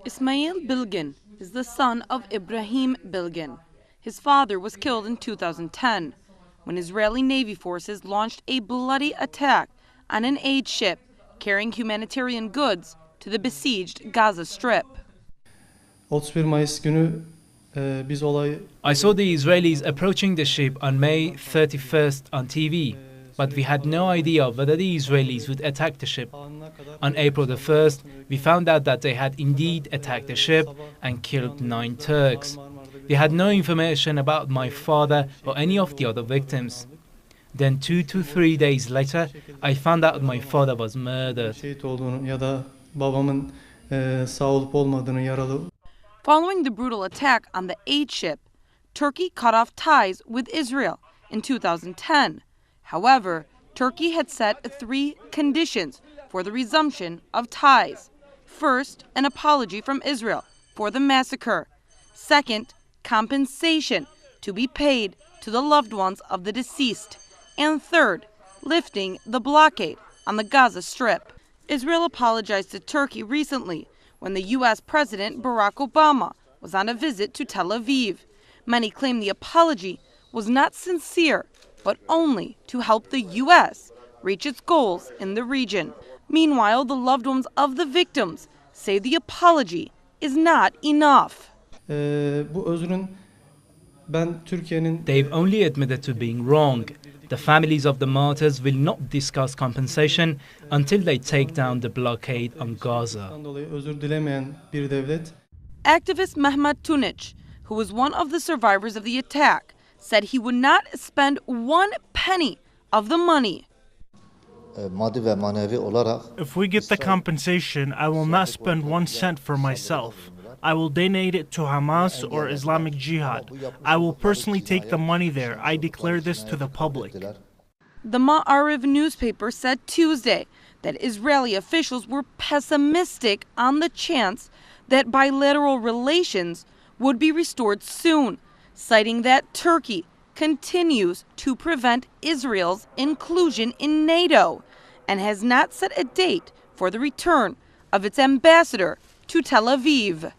Ismail Bilgin is the son of Ibrahim Bilgin. His father was killed in 2010 when Israeli Navy forces launched a bloody attack on an aid ship carrying humanitarian goods to the besieged Gaza Strip. 31 Mayıs günü biz olayı... I saw the Israelis approaching the ship on May 31st on TV, but we had no idea whether the Israelis would attack the ship. On April the 1st, we found out that they had indeed attacked the ship and killed 9 Turks. We had no information about my father or any of the other victims. Then 2 to 3 days later, I found out my father was murdered. Şehit olduğunu ya da babamın sağ olup olmadığını, yaralı. Following the brutal attack on the aid ship, Turkey cut off ties with Israel in 2010. However, Turkey had set 3 conditions for the resumption of ties. First, an apology from Israel for the massacre. Second, compensation to be paid to the loved ones of the deceased. And third, lifting the blockade on the Gaza Strip. Israel apologized to Turkey recently when the U.S. President Barack Obama was on a visit to Tel Aviv. Many claim the apology was not sincere, but only to help the U.S. reach its goals in the region. Meanwhile, the loved ones of the victims say the apology is not enough. Bu özrün ben Türkiye'nin... They've only admitted to being wrong. The families of the martyrs will not discuss compensation until they take down the blockade on Gaza. Özür dilemeyen bir devlet. Activist Mehmet Tunic, who was one of the survivors of the attack, said he would not spend 1 penny of the money. If we get the compensation, I will not spend 1 cent for myself. I will donate it to Hamas or Islamic Jihad. I will personally take the money there. I declare this to the public. The Ma'ariv newspaper said Tuesday that Israeli officials were pessimistic on the chance that bilateral relations would be restored soon, citing that Turkey continues to prevent Israel's inclusion in NATO and has not set a date for the return of its ambassador to Tel Aviv.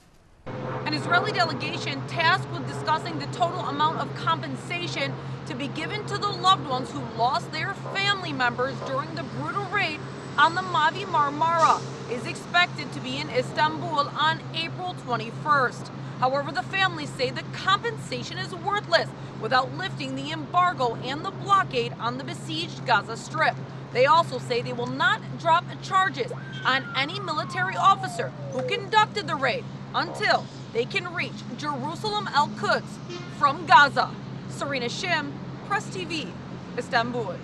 An Israeli delegation tasked with discussing the total amount of compensation to be given to the loved ones who lost their family members during the brutal raid on the Mavi Marmara is expected to be in Istanbul on April 21st. However, the families say the compensation is worthless without lifting the embargo and the blockade on the besieged Gaza Strip. They also say they will not drop charges on any military officer who conducted the raid until they can reach Jerusalem Al-Quds from Gaza. Serena Shim, Press TV, Istanbul.